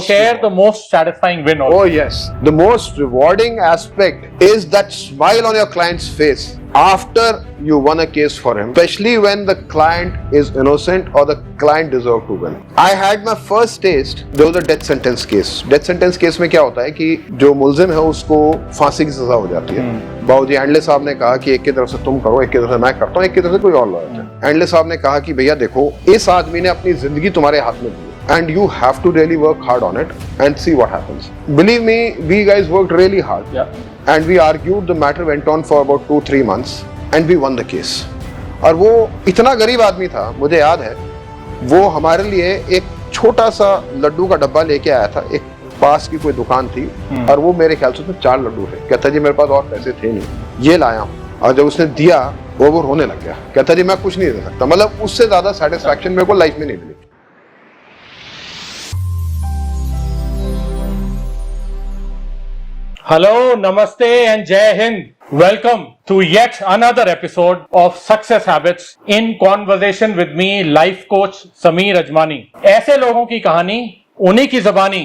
share the most satisfying win also. Oh yes, the most rewarding aspect is that smile on your client's face after you won a case for him, especially when the client is innocent or the client deserves to win. I had my first taste. There was a death sentence case. Death sentence case में क्या होता है कि जो मुल्जिम है उसको फांसी की सजा हो जाती है. बाबूजी एंडले साहब ने कहा कि एक की तरफ से तुम करो, एक की तरफ से मैं करता हूँ, एक की तरफ से कोई और लॉयर है. एंडले साहब ने कहा कि भैया देखो, इस आदमी ने अपनी जिंदगी तुम्हारे हाथ में दी and you have to really work hard on it and see what happens. Believe me, we guys worked really hard. Yeah. And we argued. The matter went on for about 2-3 months and we won the case. और वो इतना गरीब आदमी था, मुझे याद है, वो हमारे लिए एक छोटा सा लड्डू का डब्बा लेके आया था. एक पास की कोई दुकान थी और वो मेरे ख्याल से उसमें 4 लड्डू थे. कहता जी मेरे पास और पैसे थे नहीं, ये लाया हूँ. और जब उसने दिया वो रोने लग गया. कहता जी मैं कुछ नहीं दे सकता. मतलब उससे ज्यादा सेटिस्फैक्शन मेरे को लाइफ में नहीं मिली. Hello, Namaste and Jai Hind. Welcome to yet another episode of Success Habits in conversation with me, life coach Sammeer Ajmani. ऐसे लोगों की कहानी, उन्हीं की ज़बानी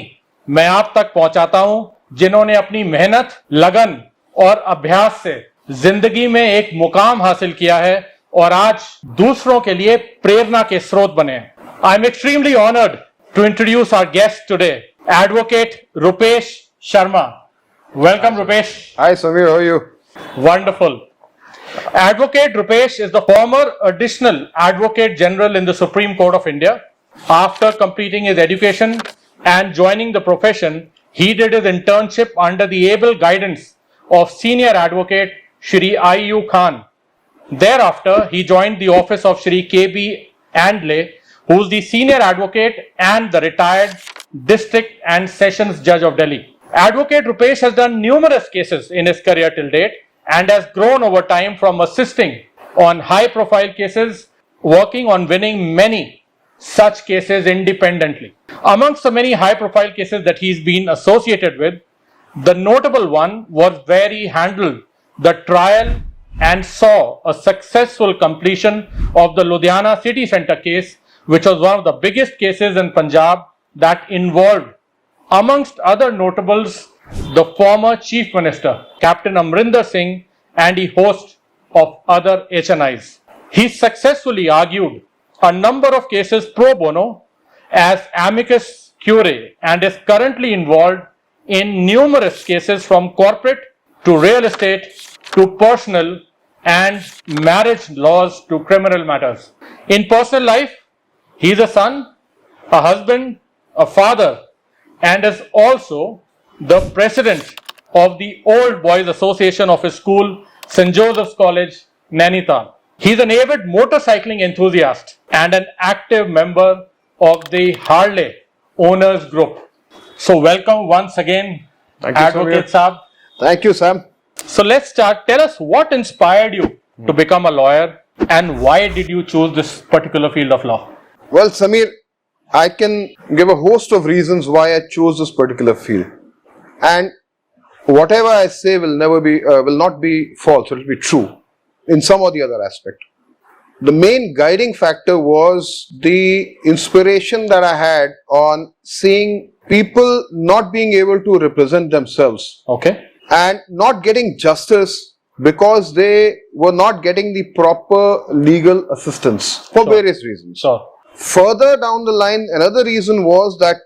मैं आप तक पहुंचाता हूं जिन्होंने अपनी मेहनत, लगन और अभ्यास से जिंदगी में एक मुकाम हासिल किया है और आज दूसरों के लिए प्रेरणा के स्रोत बने हैं. I am extremely honored to introduce our guest today, Advocate Roopesh Sharma. Welcome, Roopesh. Hi, Sammeer. How are you? Wonderful. Advocate Roopesh is the former Additional Advocate General in the Supreme Court of India. After completing his education and joining the profession, he did his internship under the able guidance of Senior Advocate Shri I.U. Khan. Thereafter, he joined the office of Shri K.B. Andle, who is the Senior Advocate and the retired District and Sessions Judge of Delhi. Advocate Roopesh has done numerous cases in his career till date and has grown over time from assisting on high-profile cases, working on winning many such cases independently. Amongst the many high-profile cases that he's been associated with, the notable one was where he handled the trial and saw a successful completion of the Ludhiana City Centre case, which was one of the biggest cases in Punjab that involved, amongst other notables, the former Chief Minister, Captain Amrinder Singh, and a host of other HNIs. He successfully argued a number of cases pro bono as amicus curiae and is currently involved in numerous cases from corporate to real estate to personal and marriage laws to criminal matters. In personal life, he is a son, a husband, a father, and is also the president of the Old Boys Association of his school, St. Joseph's College, Nainital. He is an avid motorcycling enthusiast and an active member of the Harley Owners Group. So welcome once again, Thank you, Advocate Saab. Thank you, Sam. So let's start. Tell us what inspired you to become a lawyer and why did you choose this particular field of law? Well, Sammeer, I can give a host of reasons why I chose this particular field, and whatever I say will not be false. It will be true in some or the other aspect. The main guiding factor was the inspiration that I had on seeing people not being able to represent themselves, Okay. and not getting justice because they were not getting the proper legal assistance for various reasons. So, Further down the line, another reason was that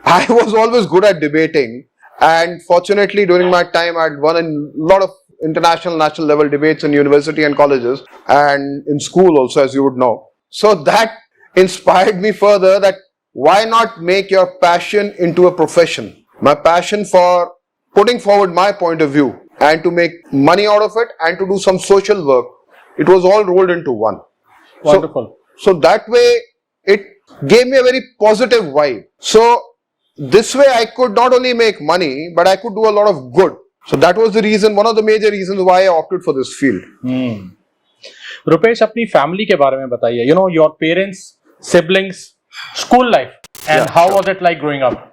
I was always good at debating, and fortunately during my time I had won a lot of international, national level debates in university and colleges and in school also, as you would know. So that inspired me further that why not make your passion into a profession? My passion for putting forward my point of view and to make money out of it and to do some social work, it was all rolled into one. wonderful. So that way, it gave me a very positive vibe. So this way I could not only make money, but I could do a lot of good. So that was the reason, one of the major reasons why I opted for this field. Roopesh, अपनी family के बारे में बताइए. You know, your parents, siblings, school life, and how was it like growing up?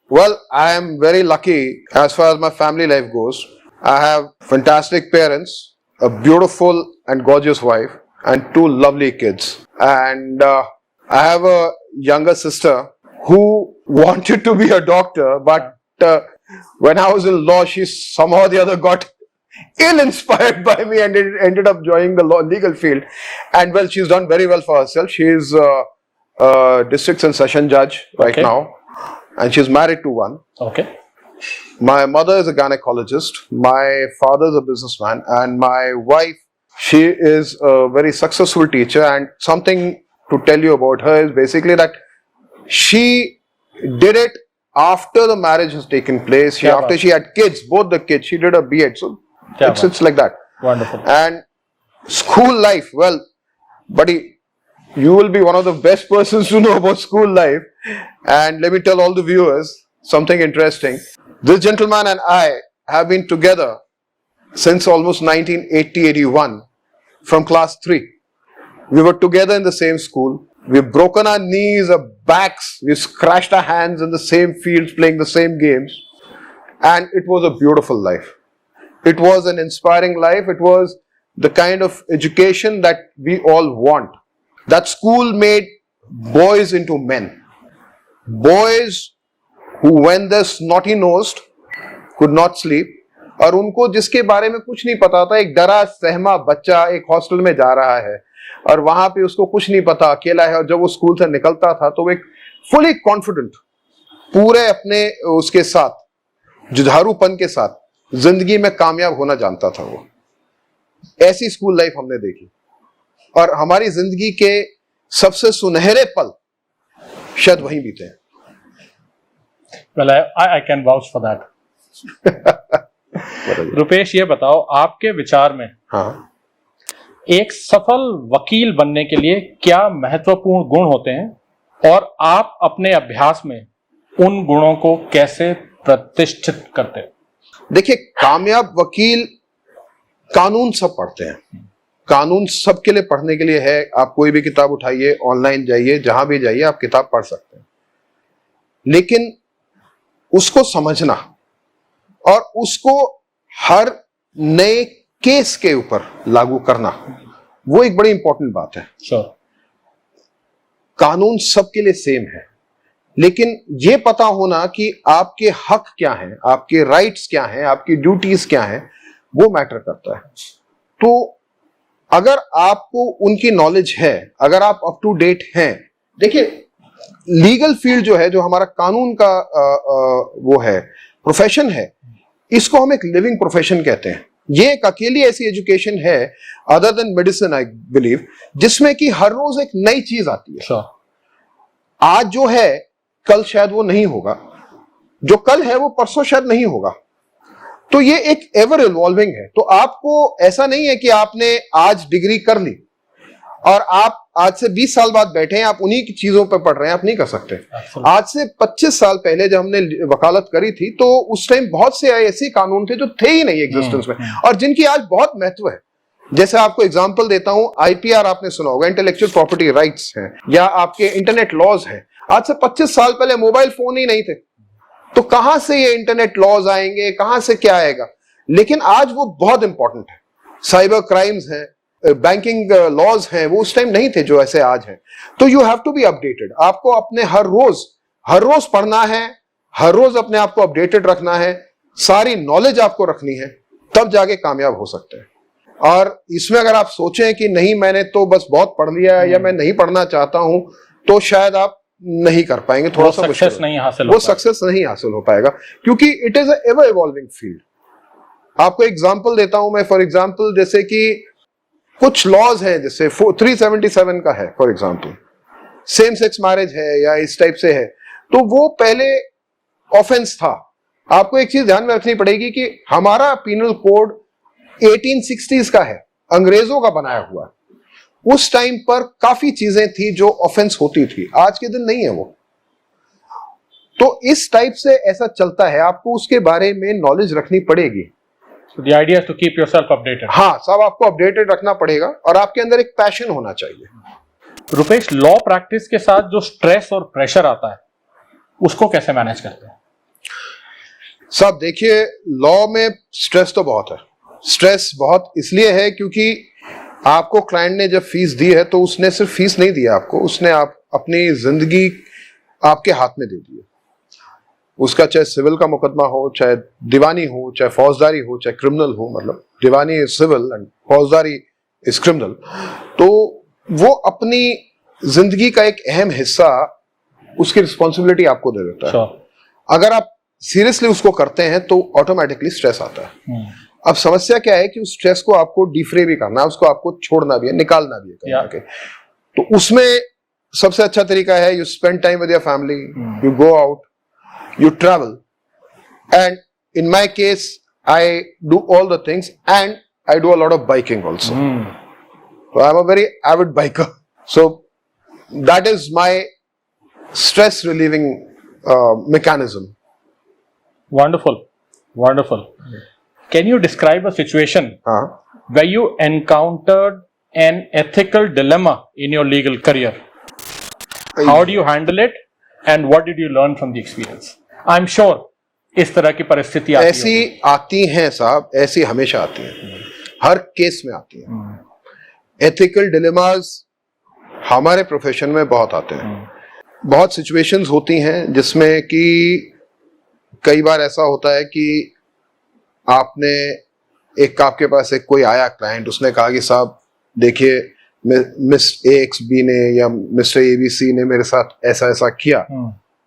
Well, I am very lucky as far as my family life goes. I have fantastic parents, a beautiful and gorgeous wife, and 2 lovely kids. And I have a younger sister who wanted to be a doctor, but when I was in law, she somehow or the other got ill-inspired by me and ended up joining the legal field. And well, she's done very well for herself. She is a district and session judge right now, and she's married to one. Okay. My mother is a gynecologist. My father is a businessman, and my wife, she is a very successful teacher. And something to tell you about her is basically that she did it after the marriage has taken place. After she had kids, both the kids, she did a B.Ed. So it's like that. Wonderful. And school life, well, buddy, you will be one of the best persons to know about school life. And let me tell all the viewers something interesting. This gentleman and I have been together since almost 1980-81 from class 3. We were together in the same school. We've broken our knees, our backs, we've scratched our hands in the same fields playing the same games. And it was a beautiful life. It was an inspiring life. It was the kind of education that we all want. That school made boys into men. Boys who, when they're snotty-nosed, could not sleep. और उनको जिसके बारे में कुछ नहीं पता था, एक डरा सहमा बच्चा एक हॉस्टल में जा रहा है और वहां पे उसको कुछ नहीं पता, अकेला है, और जब वो स्कूल से निकलता था तो वो एक फुली कॉन्फिडेंट, पूरे अपने उसके साथ जुझारूपन के साथ जिंदगी में कामयाब होना जानता था। वो ऐसी स्कूल लाइफ हमने देखी और हमारी जिंदगी के सबसे सुनहरे पल शायद वहीं बीते हैं। Well, I can vouch for that. Rupesh, ये बताओ, आपके विचार में एक सफल वकील बनने के लिए क्या महत्वपूर्ण गुण होते हैं और आप अपने अभ्यास में उन गुणों को कैसे प्रतिष्ठित करते हैं? देखिए, कामयाब वकील कानून सब पढ़ते हैं। कानून सबके लिए पढ़ने के लिए है। आप कोई भी किताब उठाइए, ऑनलाइन जाइए, जहां भी जाइए, आप किताब पढ़ सकते हैं। लेकिन उसको समझना और उसको हर नए केस के ऊपर लागू करना, वो एक बड़ी इंपॉर्टेंट बात है। कानून सबके लिए सेम है, लेकिन ये पता होना कि आपके हक क्या हैं, आपके राइट्स क्या हैं, आपकी ड्यूटीज क्या हैं, वो मैटर करता है। तो अगर आपको उनकी नॉलेज है, अगर आप अप टू डेट हैं, देखिए लीगल फील्ड जो है, जो हमारा कानून का वो है, प्रोफेशन है, इसको हम एक लिविंग प्रोफेशन कहते हैं। ये एक अकेली ऐसी एजुकेशन है, other than medicine I believe, जिसमें कि हर रोज एक नई चीज आती है। आज जो है कल शायद वो नहीं होगा, जो कल है वो परसों शायद नहीं होगा। तो ये एक एवर इवॉल्विंग है। तो आपको ऐसा नहीं है कि आपने आज डिग्री कर ली और आप आज से 20 साल बाद बैठे हैं, आप उन्हीं की चीजों पे पढ़ रहे हैं। आप नहीं कर सकते। आज से 25 साल पहले जब हमने वकालत करी थी, तो उस टाइम बहुत से ऐसे कानून थे जो थे ही नहीं एग्जिस्टेंस में, और जिनकी आज बहुत महत्व है। जैसे आपको एग्जांपल देता हूं, आईपीआर आपने सुना होगा, इंटेलेक्चुअल प्रॉपर्टी राइट्स हैं, या आपके इंटरनेट लॉज हैं। आज से 25 साल पहले मोबाइल फोन ही नहीं थे, तो कहां से ये इंटरनेट लॉज आएंगे, कहां से क्या आएगा? लेकिन आज वो बहुत इंपॉर्टेंट है। साइबर क्राइम्स हैं, बैंकिंग लॉज हैं, वो उस टाइम नहीं थे जो ऐसे आज हैं। तो you have to be updated. आपको अपने हर रोज पढ़ना है, हर रोज अपने आप को अपडेटेड रखना है, सारी नॉलेज आपको रखनी है, तब जाके कामयाब हो सकते हैं। और इसमें अगर आप सोचें कि नहीं, मैंने तो बस बहुत पढ़ लिया है, या मैं नहीं पढ़ना चाहता हूं, तो शायद आप नहीं कर पाएंगे। थोड़ा सा सक्सेस नहीं हासिल हो पाएगा, क्योंकि it is ever evolving field. आपको एग्जांपल देता हूं मैं, फॉर एग्जांपल, जैसे कि कुछ लॉज है, जैसे 377 का है for example, same sex marriage है या इस टाइप से है, तो वो पहले ऑफेंस था। आपको एक चीज ध्यान में रखनी पड़ेगी कि हमारा पीनल कोड 1860s का है, अंग्रेजों का बनाया हुआ है। उस टाइम पर काफी चीजें थी जो ऑफेंस होती थी, आज के दिन नहीं है वो। तो इस टाइप से ऐसा चलता है, आपको उसके बारे में नॉलेज रखनी पड़ेगी। So the idea is to keep yourself updated. हाँ, सब आपको अपडेटेड रखना पड़ेगा और आपके अंदर एक पैशन होना चाहिए। रुपेश, लॉ प्रैक्टिस के साथ जो स्ट्रेस और प्रेशर आता है, उसको कैसे मैनेज करते हैं? साहब देखिए, लॉ में स्ट्रेस तो बहुत है। स्ट्रेस बहुत इसलिए है क्योंकि आपको क्लाइंट ने जब फीस दी है, तो उसने सिर्फ फीस नहीं दी आपको, उसने आप अपनी जिंदगी आपके हाथ में दे दिए, उसका चाहे सिविल का मुकदमा हो, चाहे दीवानी हो, चाहे फौजदारी हो, चाहे क्रिमिनल हो, मतलब दीवानी इज सिविल एंड फौजदारी इज क्रिमिनल, तो वो अपनी जिंदगी का एक अहम हिस्सा उसकी रिस्पॉन्सिबिलिटी आपको दे देता है। अगर आप सीरियसली उसको करते हैं तो ऑटोमेटिकली स्ट्रेस आता है। अब समस्या क्या है कि उस स्ट्रेस को आपको डिफ्रे भी करना है, उसको आपको छोड़ना भी है, निकालना भी है कहीं ना कहीं। तो उसमें सबसे अच्छा तरीका है you spend time with your family, you go out, you travel, and in my case I do all the things and I do a lot of biking also. So I'm a very avid biker, so that is my stress relieving mechanism. Wonderful, wonderful. Can you describe a situation where you encountered an ethical dilemma in your legal career? How do you handle it and what did you learn from the experience? I'm sure इस तरह की परिस्थिति ऐसी आती हैं साहब, ऐसी हमेशा आती हैं, हर केस में आती हैं। एथिकल डिलेमास हमारे प्रोफेशन में बहुत आते हैं। बहुत सिचुएशंस होती हैं जिसमें कि कई बार ऐसा होता है कि आपने आपके पास एक कोई आया क्लाइंट, उसने कहा कि साहब देखिए मिस AXB ने या मिस्टर ABC ने मेरे साथ ऐसा ऐसा किया,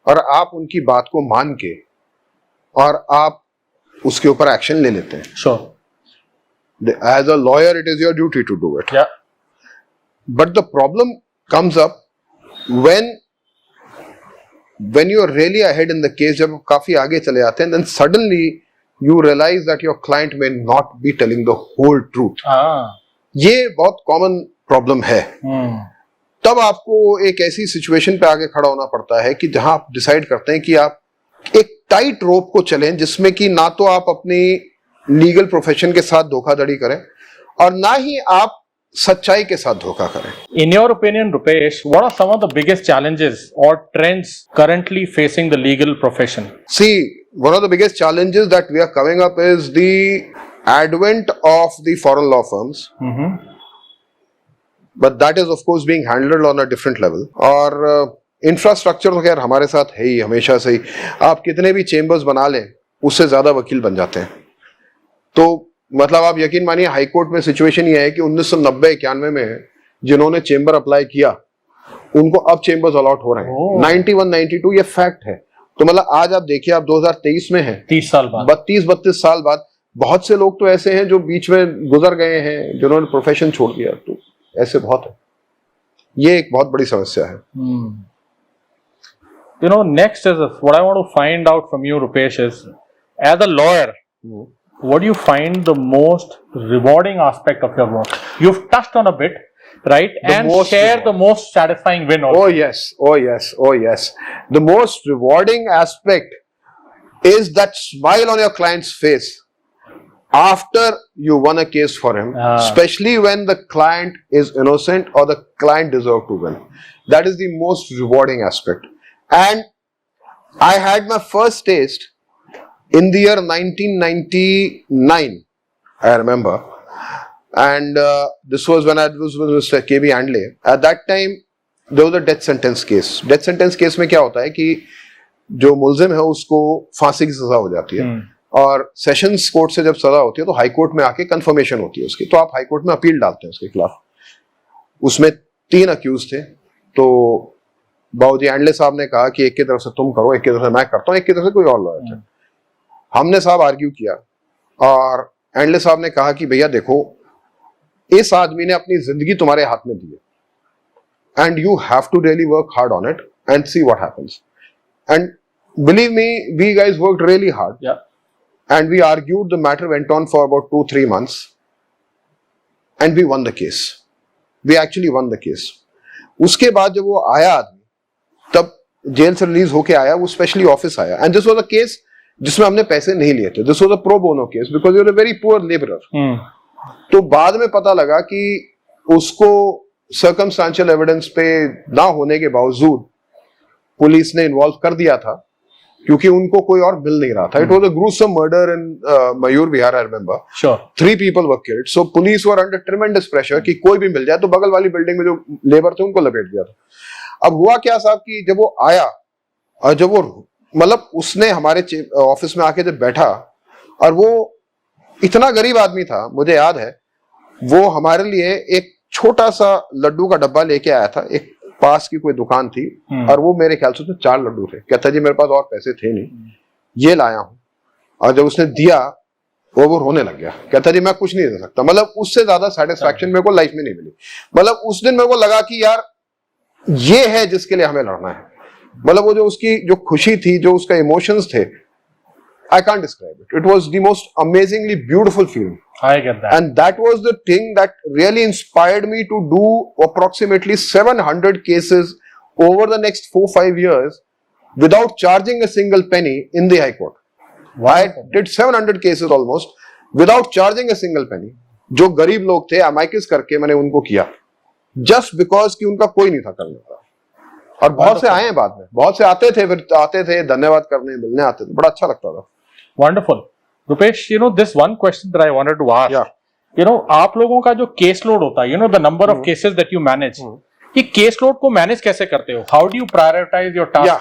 और आप उनकी बात को मान के और आप उसके ऊपर एक्शन ले लेते हैं। Sure. As a lawyer, it is your duty to do it. Yeah. But the problem comes up when you are really ahead in the case, जब काफी आगे चले आते हैं, then suddenly you realize that your client may not be telling the whole truth. ये बहुत common problem है। तब आपको एक ऐसी सिचुएशन पे आगे खड़ा होना पड़ता है कि जहां आप डिसाइड करते हैं कि आप एक टाइट रोप को चलें, जिसमें कि ना तो आप अपनी लीगल प्रोफेशन के साथ धोखाधड़ी करें और ना ही आप सच्चाई के साथ धोखा करें। In your opinion, Rupesh, what are some of the biggest challenges or trends currently facing the legal profession? See, one of the biggest challenges that we are coming up is the advent of the foreign law firms. But that is of course being handled on a different level. और infrastructure तो खैर हमारे साथ है ही हमेशा से ही। आप कितने भी चेम्बर्स बना लें, उससे ज्यादा वकील बन जाते हैं। तो मतलब आप यकीन मानिए हाई कोर्ट में सिचुएशन ये है कि 1990-91 में जिन्होंने चेम्बर अप्लाई किया उनको अब चेम्बर्स अलॉट हो रहे हैं। 91-92 ये फैक्ट है। तो मतलब आज आप देखिए, आप 2023 में हैं, 30 साल बाद, 32 साल बाद बहुत से लोग तो ऐसे हैं जो बीच में गुजर गए हैं, जिन्होंने प्रोफेशन छोड़ दिया। तो ऐसे बहुत है, ये एक बहुत बड़ी समस्या है। You know, next is what I want to find out from you, Rupesh, is as a lawyer, what do you find the most rewarding aspect of your work? You've touched on a bit, right? And share the most satisfying win also. Oh yes. The most rewarding aspect is that smile on your client's face after you won a case for him, especially when the client is innocent or the client deserves to win. That is the most rewarding aspect. And I had my first taste in the year 1999, I remember. And this was when I was with Mr. KB Handley. At that time, there was a death sentence case. Death sentence case में क्या होता है कि जो मुल्जिम है उसको फांसी की सजा हो जाती है, और सेशंस कोर्ट से जब सजा होती है तो हाई कोर्ट में आके कंफर्मेशन होती है उसकी, तो आप हाई कोर्ट में अपील डालते हैं उसके खिलाफ। उसमें 3 अक्यूज थे, तो बाबूजी एंडले साहब ने कहा कि एक की तरफ से तुम करो, एक की तरफ से मैं करता हूँ, एक की तरफ से कोई और लॉयर थे। हमने साहब आर्ग्यू किया और एंडले साहब ने कहा कि भैया देखो, इस आदमी ने अपनी जिंदगी तुम्हारे हाथ में दी है and you have to really work hard on it and see what happens. And believe me, we guys worked really hard and we argued, the matter went on for about 2-3 months and we won the case. We actually won the case. उसके बाद जब वो आया आदमी, तब jail से release होके आया, वो स्पेशली ऑफिस आया, and this was a case जिसमें हमने पैसे नहीं लिए थे। This was a pro bono case because you are a very poor labourer. तो बाद में पता लगा कि उसको सर्कमस्टेंशियल एविडेंस पे ना होने के बावजूद पुलिस ने इन्वॉल्व कर दिया था, क्योंकि उनको कोई और मिल नहीं रहा था। It was a gruesome murder in Mayur Vihar, I remember. 3 people were killed. So police were under tremendous pressure कि कोई भी मिल जाए। तो बगल वाली बिल्डिंग में जो लेबर थे उनको लपेट दिया था। अब हुआ क्या साहब कि जब वो आया और जब वो मतलब उसने हमारे ऑफिस में आके जब बैठा, और वो इतना गरीब आदमी था, मुझे याद है वो हमारे लिए एक छोटा सा लड्डू का डब्बा लेके आया था, एक पास की कोई दुकान थी, और वो मेरे ख्याल से 4 लड्डू थे। कहता जी मेरे पास और पैसे थे नहीं, ये लाया हूं। और जब उसने दिया वो रोने लग गया, कहता जी मैं कुछ नहीं दे सकता। मतलब उससे ज्यादा सेटिस्फैक्शन मेरे को लाइफ में नहीं मिली। मतलब उस दिन मेरे को लगा कि यार ये है जिसके लिए हमें लड़ना है। मतलब वो जो उसकी जो खुशी थी, जो उसका इमोशंस थे, I can't describe it. It was the most amazingly beautiful feeling. I get that. And that was the thing that really inspired me to do approximately 700 cases over the next 4-5 years without charging a single penny in the High Court. I did 700 cases almost without charging a single penny. जो गरीब लोग थे, अमाइकिस करके मैंने उनको किया, just because कि उनका कोई नहीं था करने का। और बहुत से आए हैं बाद में, बहुत से आते थे, फिर आते थे धन्यवाद करने, मिलने आते थे, बड़ा अच्छा लगता था। Wonderful. Rupesh, this one question that I wanted to ask. Yeah. आप लोगों का जो केस लोड होता है, the number of cases that you manage, ये केस लोड को मैनेज कैसे करते हो? How do you prioritize your tasks? Yeah,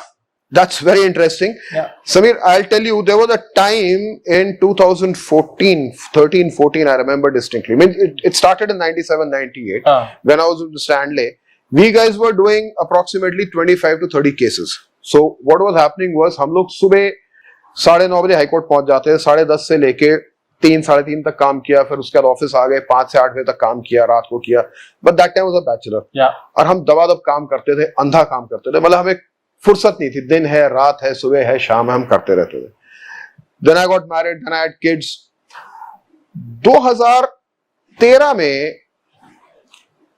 that's very interesting. Yeah. Samir, I'll tell you, there was a time in 2013-14, I remember distinctly. I mean, it started in 97-98 when I was with Stanley. We guys were doing approximately 25 to 30 cases. So what was happening was हम लोग सुबह 9:30 बजे high court पहुंच जाते हैं, 10:30 से लेके 3-3:30 तक काम किया, फिर उसके बाद ऑफिस आ गए, 5 से 8 बजे तक काम किया, रात को किया। But that time was a bachelor, और हम दबादब काम करते थे, अंधा काम करते थे। मतलब हमें फुर्सत नहीं थी, दिन है, रात है, सुबह है, शाम है, हम करते रहते थे। Then I got married, then I had kids. 2013 में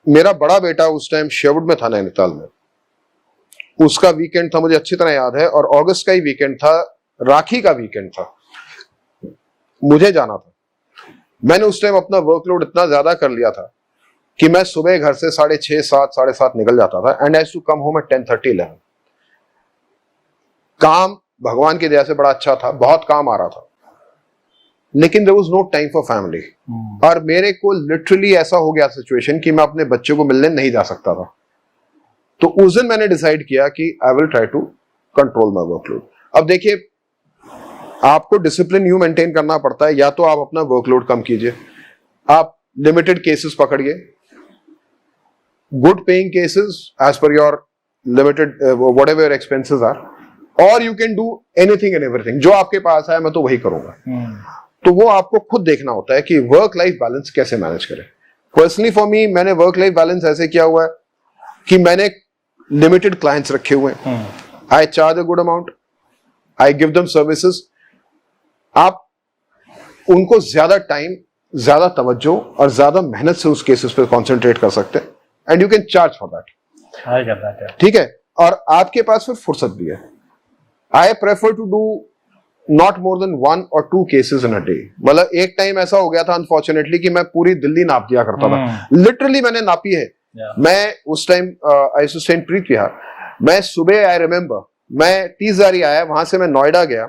मेरा बड़ा बेटा उस टाइम शेवुड में था, नैनीताल में। उसका वीकेंड था, मुझे अच्छी तरह याद है, और अगस्त का ही वीकेंड था, राखी का वीकेंड था, मुझे जाना था। मैंने उस टाइम अपना वर्कलोड इतना ज्यादा कर लिया था कि मैं सुबह घर से 6:30, 7:30 निकल जाता था, and I had to come home at 10:30, 11। काम भगवान की दया से बड़ा अच्छा था, बहुत काम आ रहा था, लेकिन there was no time for family. और मेरे को लिटरली ऐसा हो गया सिचुएशन कि मैं अपने बच्चे को मिलने नहीं जा सकता था। तो उस दिन मैंने डिसाइड किया कि I will try to control my workload. अब देखिए, आपको डिसिप्लिन यूं मेंटेन करना पड़ता है, या तो आप अपना वर्कलोड कम कीजिए, आप लिमिटेड केसेस पकड़िए, good paying cases as per your limited whatever your expenses are, और you can do anything and everything. जो आपके पास है मैं तो वही करूंगा। तो वो आपको खुद देखना होता है कि वर्क लाइफ बैलेंस कैसे मैनेज करें। पर्सनली फॉर मी, मैंने वर्क लाइफ बैलेंस ऐसे किया हुआ है कि मैंने लिमिटेड क्लाइंट्स रखे हुए हैं, आई charge a good amount, I give them services. आप उनको ज्यादा टाइम, ज्यादा तवज्जो और ज्यादा मेहनत से उस केसेस पे कंसंट्रेट कर सकते हैं, and you can charge for that. ठीक है, और आपके पास फिर फुर्सत भी है। I prefer to do not more than 1 or 2 cases in a day. मतलब एक टाइम ऐसा हो गया था अनफॉर्चुनेटली कि मैं पूरी दिल्ली नाप दिया करता था, लिटरली मैंने नापी है। मैं उस time I to stay in Preet Vihar. मैं सुबह, आई रिमेम्बर, मैं 30 आया, वहां से मैं नोएडा गया,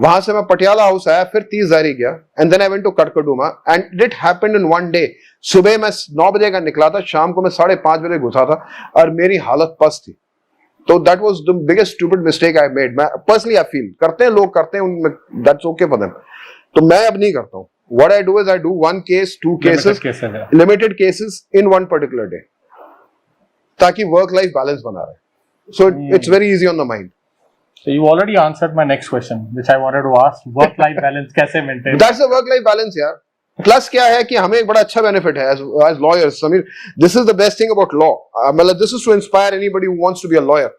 वहां से मैं पटियाला हाउस आया, फिर 30 गया, and then I went to Karkardooma, and it happened in one day. सुबह मैं 9 बजे का निकला था, शाम को मैं 5:30 बजे घुसा था, और मेरी हालत पस्त थी। तो that was the biggest stupid mistake I made. मैं पर्सनली आई फील, करते हैं लोग, करते हैं, दैट्स ओके फॉर देम, तो मैं अब नहीं करता हूं। What I do is I do 1 case, 2 cases, limited cases in 1 particular day, ताकि वर्क लाइफ बैलेंस बना रहे। So it's very easy on the mind. So you already answered my next question, which I wanted to ask. Work-life balance कैसे maintain? That's a work-life balance, यार। Plus क्या है कि हमें एक बड़ा अच्छा बेनिफिट है as lawyers, Samir. This is the best thing about law. मतलब this is to inspire anybody who wants to be a lawyer.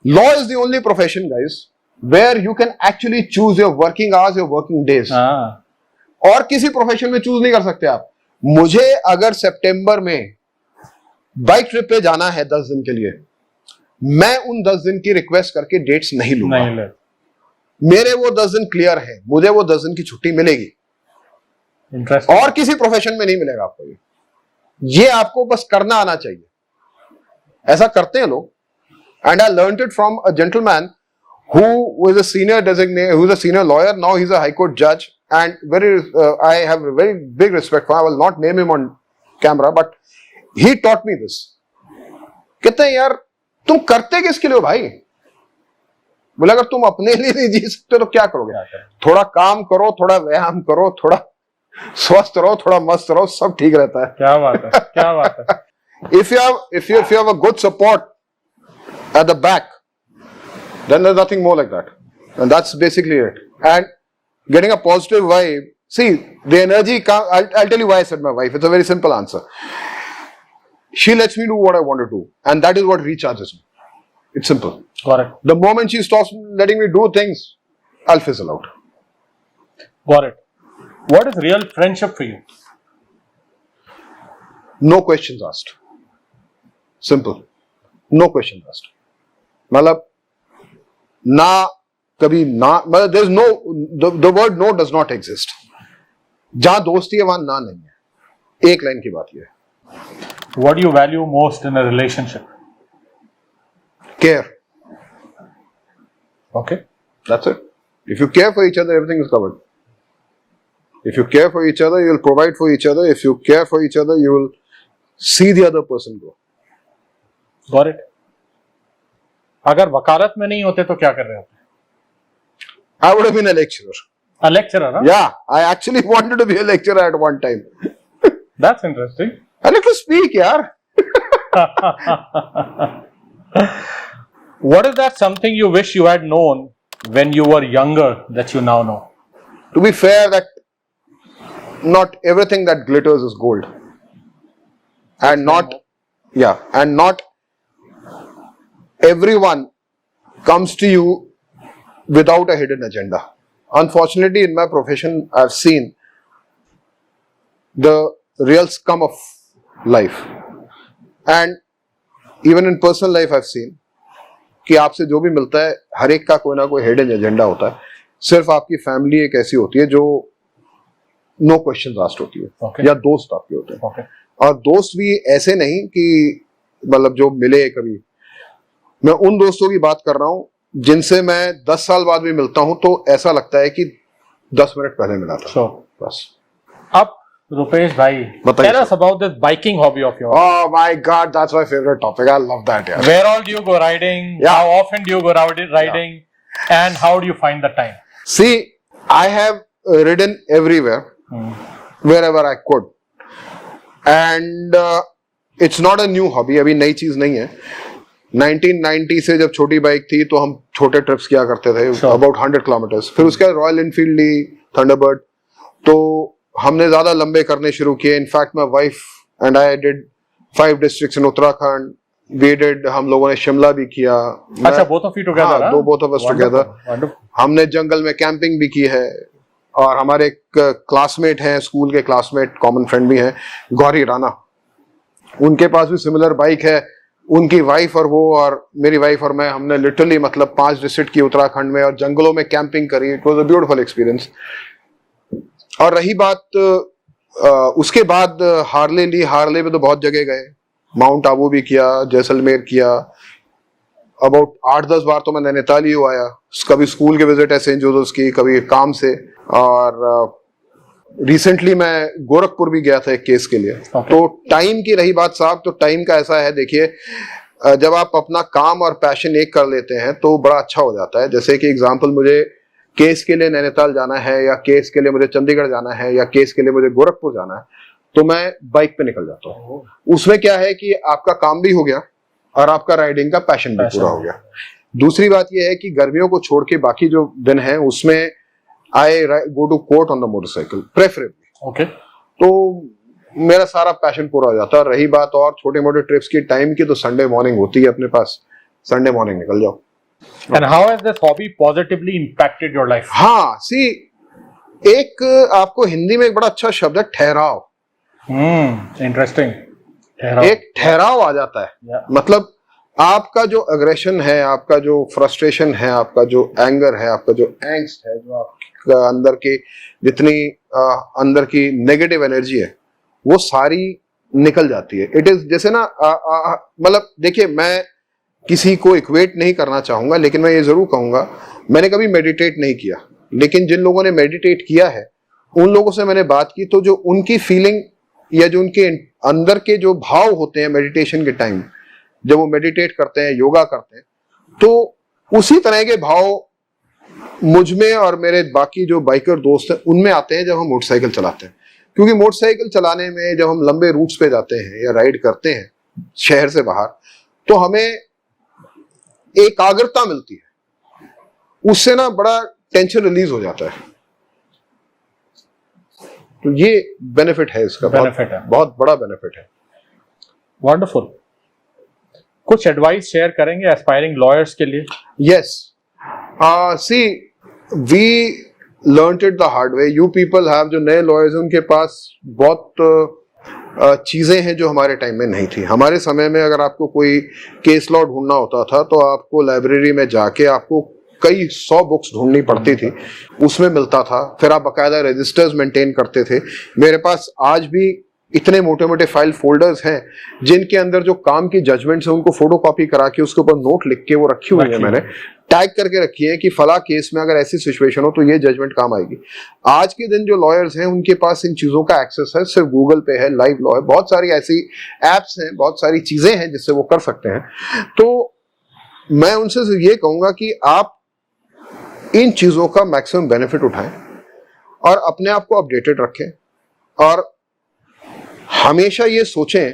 Law is the only profession, guys, where you can actually choose your working hours, your working days. और किसी profession में choose नहीं कर सकते आप। मुझे अगर सितंबर में बाइक ट्रिप पे जाना है 10 दिन के लिए, मैं उन 10 दिन की रिक्वेस्ट करके डेट्स नहीं लूंगा। मेरे वो 10 दिन क्लियर है, मुझे वो 10 दिन की छुट्टी मिलेगी, और किसी प्रोफेशन में नहीं मिलेगा आपको। ये आपको बस करना आना चाहिए। ऐसा करते हैं लोग, and I learned it from a gentleman who was a senior designate, who is a senior lawyer. Now he's a high court judge, and I have a very big respect for him. I will not name him on camera, but he taught me this. कहते हैं यार, तुम करते किसके लिए हो भाई? बोले अगर तुम अपने लिए नहीं जी सकते तो क्या करोगे? थोड़ा काम करो, थोड़ा व्यायाम करो, थोड़ा स्वस्थ रहो, थोड़ा मस्त रहो, सब ठीक रहता है। क्या बात है, क्या बात है। If you have a good support at the back, then there's nothing more like that, and that's basically it. And getting a positive vibe. See, the energy. I'll tell you why I said my wife. It's a very simple answer. She lets me do what I want to do, and that is what recharges me. It's simple. Got it. The moment she stops letting me do things, I'll fizzle out. Got it. What is real friendship for you? No questions asked. Simple. No questions asked. मतलब ना कभी ना, मतलब there's no, the word no does not exist. जहां दोस्ती है वहां ना नहीं है। एक लाइन की बात ये है। What do you value most in a relationship? Care. Okay. That's it. If you care for each other, everything is covered. If you care for each other, you will provide for each other. If you care for each other, you will see the other person grow. Got it. अगर वकालत में नहीं होते तो क्या कर रहे होते? I would have been a lecturer. A lecturer, huh? Yeah, I actually wanted to be a lecturer at one time. That's interesting. I like to speak, yaar. What is that something you wish you had known when you were younger that you now know? To be fair, that not everything that glitters is gold. And not, yeah, and not everyone comes to you without a hidden agenda. Unfortunately, in my profession, I've seen the real scum of life. And even in personal life, I've seen कि आपसे जो भी मिलता है, हर एक का कोई ना कोई हिडन एजेंडा होता है। सिर्फ आपकी फैमिली एक ऐसी होती है जो नो क्वेश्चंस आस्क्ड होती है, okay. या दोस्त आपके होते हैं, okay. और दोस्त भी ऐसे नहीं कि मतलब जो मिले कभी। मैं उन दोस्तों की बात कर रहा हूँ जिनसे मैं 10 साल बाद भी मिलता हूँ तो ऐसा लगता है कि 10 मिनट पहले मिला था। Sure. बस। अब रुपेश भाई, tell us about this biking hobby of yours. Oh my God, that's my favorite topic. I love that. Yeah. Where all do you go riding? Yeah. How often do you go riding? Yeah. And how do you find the time? See, I have ridden everywhere, wherever I could, and it's not a new hobby. अभी नई चीज नहीं है। 1990 से जब छोटी bike थी तो हम छोटे ट्रिप्स किया करते थे, sure. about 100 kilometers। फिर उसके बाद रॉयल एनफील्ड ली, थंडरबर्ड, तो हमने ज्यादा लंबे करने शुरू किए। In fact my wife and I did 5 districts in Uttarakhand. We did, हम लोगों ने शिमला भी किया। अच्छा, both of you together? हाँ, both of us together। हमने जंगल में कैंपिंग भी की है। और हमारे एक क्लासमेट हैं, स्कूल के क्लासमेट, कॉमन फ्रेंड भी हैं, गौरी राणा, उनके पास भी सिमिलर बाइक है। उनकी वाइफ और वो और मेरी वाइफ और मैं, हमने लिटरली मतलब 5 डिस्ट्रिक्ट की उत्तराखंड में और जंगलों में कैंपिंग करी। It was a beautiful experience. और रही बात उसके बाद हार्ले ली। हार्ले में तो बहुत जगह गए, माउंट आबू भी किया, जैसलमेर किया। अबाउट 8-10 बार तो मैं नैनीताल ही हो आया। कभी स्कूल के विजिट है सेंट जोसेफ्स की, कभी काम से। और रिसेंटली मैं गोरखपुर भी गया था एक केस के लिए। okay. तो टाइम की रही बात साहब, तो टाइम का ऐसा है, देखिए जब आप अपना काम और पैशन एक कर लेते हैं तो बड़ा अच्छा हो जाता है। जैसे कि एग्जांपल, मुझे केस के लिए नैनीताल जाना है, या केस के लिए मुझे चंडीगढ़ जाना है, या केस के लिए मुझे गोरखपुर जाना है, तो मैं बाइक पे निकल जाता हूँ। उसमें क्या है कि आपका काम भी हो गया और आपका राइडिंग का पैशन भी पूरा हो गया। दूसरी बात यह है कि गर्मियों को छोड़ के बाकी जो दिन है उसमें I go to court on the motorcycle preferably. Okay. तो मेरा सारा पैशन पूरा हो जाता है। रही बात और छोटे मोटे ट्रिप्स की टाइम की, तो संडे मॉर्निंग होती है अपने पास, संडे मॉर्निंग निकल जाओ। And how has this hobby positively impacted your life? हाँ, सी, एक आपको हिंदी में एक बड़ा अच्छा शब्द है ठहराव। इंटरेस्टिंग। एक ठहराव आ जाता है। Yeah. मतलब आपका जो अग्रेशन है, आपका जो फ्रस्ट्रेशन है, आपका जो एंगर है, आपका जो एंग्स्ट है, जो आपका अंदर की जितनी अंदर की नेगेटिव एनर्जी है, वो सारी निकल जाती है। इट इज जैसे ना मतलब देखिए, मैं किसी को इक्वेट नहीं करना चाहूंगा, लेकिन मैं ये जरूर कहूंगा, मैंने कभी मेडिटेट नहीं किया, लेकिन जिन लोगों ने मेडिटेट किया है उन लोगों से मैंने बात की, तो जो उनकी फीलिंग या जो उनके अंदर के जो भाव होते हैं मेडिटेशन के टाइम, जब वो मेडिटेट करते हैं, योगा करते हैं, तो उसी तरह के भाव मुझ में और मेरे बाकी जो बाइकर दोस्त हैं उनमें आते हैं जब हम मोटरसाइकिल चलाते हैं, क्योंकि मोटरसाइकिल चलाने में जब हम लंबे रूट्स पे जाते हैं या राइड करते हैं शहर से बाहर, तो हमें एकाग्रता मिलती है, उससे ना बड़ा टेंशन रिलीज हो जाता है। तो ये बेनिफिट है इसका, बहुत बड़ा बेनिफिट है। वंडरफुल। कुछ एडवाइस शेयर करेंगे एस्पायरिंग लॉयर्स के लिए? Yes, see we learned it the hard way. You people have, जो नए लॉयर्स हैं उनके पास बहुत चीजें हैं जो हमारे टाइम में नहीं थी। हमारे समय में अगर आपको कोई केस लॉ ढूंढना होता था तो आपको लाइब्रेरी में जाके आपको कई 100 बुक्स ढूंढनी पड़ती थी, उसमें मिलता था, फिर आप बकायदा रजिस्टर्स मेंटेन करते थे। मेरे पास आज भी इतने मोटे मोटे फाइल फोल्डर्स हैं जिनके अंदर जो काम की जजमेंट्स हैं उनको फोटोकॉपी करा के उसके ऊपर नोट लिख के वो रखी हुई है, मैंने टैग करके रखी है कि फला केस में अगर ऐसी सिचुएशन हो तो ये जजमेंट काम आएगी। आज के दिन जो लॉयर्स हैं उनके पास इन चीजों का एक्सेस है, सिर्फ गूगल पे है, लाइव लॉ है, बहुत सारी ऐसी एप्स हैं, बहुत सारी चीजें हैं जिससे वो कर सकते हैं। तो मैं उनसे ये कहूंगा कि आप इन चीजों का मैक्सिमम बेनिफिट उठाएं और अपने आप को अपडेटेड रखें, और हमेशा ये सोचें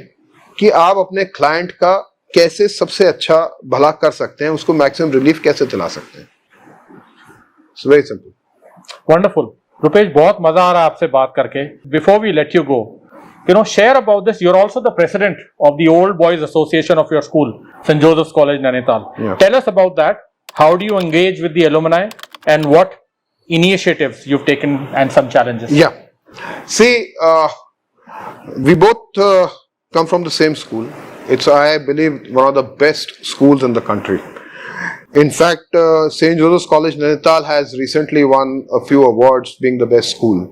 कि आप अपने क्लाइंट का कैसे सबसे अच्छा भला कर सकते हैं, उसको मैक्सिमम रिलीफ कैसे दिला सकते हैं। It's very simple. Wonderful. Rupesh, बहुत मजा आ रहा है आपसे बात करके। Before we let you go, share about this. You're also the president of the Old Boys Association of your school, St. Joseph's College, Nainital. Yeah. Tell us about that. How do you engage with the alumni and what initiatives you've taken and some challenges? Yeah. See, we both come from the same school. It's, I believe, one of the best schools in the country. In fact, St. Joseph's College, Nainital has recently won a few awards being the best school.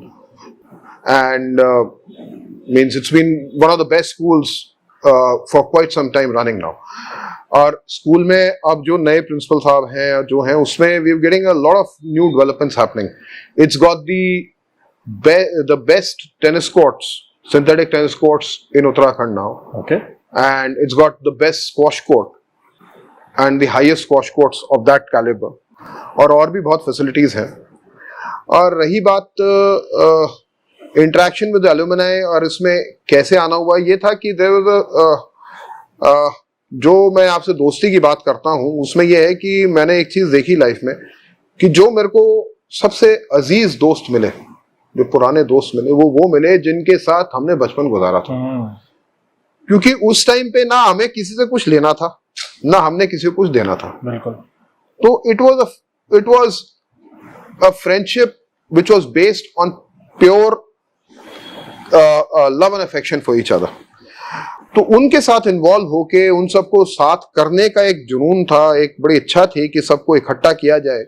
And means it's been one of the best schools for quite some time running now. और school में अब जो नए principal साहब हैं जो हैं उसमें we are getting a lot of new developments happening. It's got the best tennis courts, synthetic tennis courts in Uttarakhand now. Okay. And it's got the best squash court and the highest squash courts of that caliber. और भी बहुत facilities हैं। और रही बात interaction with alumni और इसमें कैसे आना हुआ, ये था कि देयर वाज जो मैं आपसे दोस्ती की बात करता हूँ उसमें यह है कि मैंने एक चीज देखी लाइफ में कि जो मेरे को सबसे अजीज दोस्त मिले, जो पुराने दोस्त मिले, वो मिले जिनके साथ हमने बचपन गुजारा था। क्योंकि उस टाइम पे ना हमें किसी से कुछ लेना था ना हमने किसी को कुछ देना था। बिल्कुल। तो it was a friendship which was based on pure love and affection for each other. तो उनके साथ इन्वॉल्व होके उन सबको साथ करने का एक जुनून था, एक बड़ी इच्छा थी कि सबको इकट्ठा किया जाए।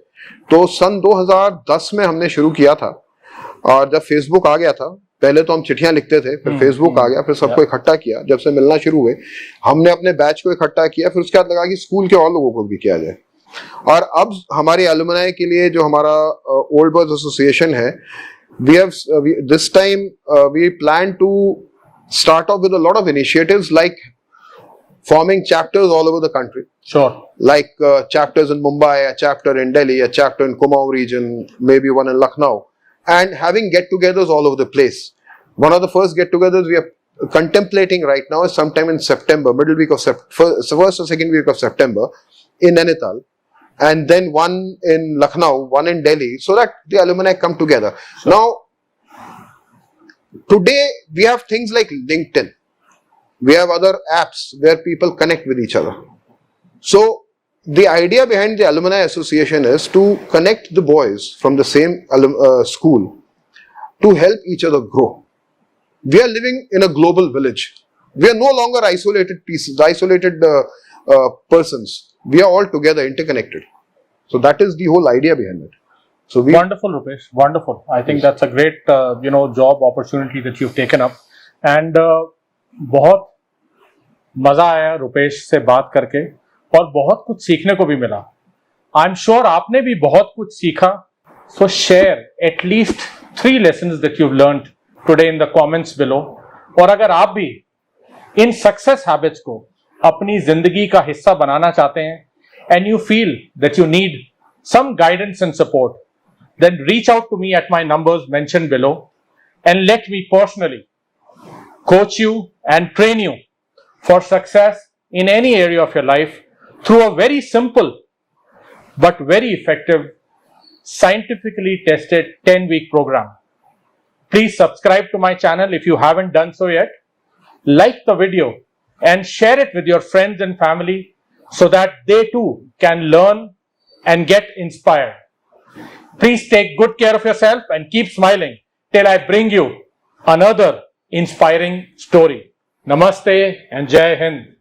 तो सन 2010 में हमने शुरू किया था, और जब फेसबुक आ गया था, पहले तो हम चिट्ठियां लिखते थे, फिर फेसबुक आ गया, फिर सबको इकट्ठा किया। जब से मिलना शुरू हुए हमने अपने बैच को इकट्ठा किया, फिर उसके बाद लगा कि स्कूल के और लोगों को भी किया जाए। और अब हमारे एलुमनाई के लिए जो हमारा ओल्ड बॉयज एसोसिएशन है, this time we plan to start off with a lot of initiatives like forming chapters all over the country. Sure. Like chapters in Mumbai, a chapter in Delhi, a chapter in Kumaon region, maybe one in Lucknow, and having get-togethers all over the place. One of the first get-togethers we are contemplating right now is sometime in September, middle week of first or second week of September in Nainital. And then one in Lucknow, one in Delhi, so that the alumni come together. Sure. Now, today we have things like LinkedIn. We have other apps where people connect with each other. So, the idea behind the Alumni Association is to connect the boys from the same school to help each other grow. We are living in a global village. We are no longer isolated pieces, isolated persons. We are all together, interconnected. So that is the whole idea behind it. So wonderful, Roopesh. Wonderful. I think that's a great, job opportunity that you've taken up. And बहुत मजा आया रूपेश से बात करके, और बहुत कुछ सीखने को भी मिला। I'm sure आपने भी बहुत कुछ सीखा. So share at least 3 lessons that you've learned today in the comments below. और अगर आप भी इन सक्सेस हैबिट्स को अपनी जिंदगी का हिस्सा बनाना चाहते हैं, and you feel that you need some guidance and support, then reach out to me at my numbers mentioned below and let me personally coach you and train you for success in any area of your life through a very simple but very effective, scientifically tested 10-week program. Please subscribe to my channel if you haven't done so yet. Like the video and share it with your friends and family so that they too can learn and get inspired. Please take good care of yourself and keep smiling till I bring you another inspiring story. Namaste and Jai Hind.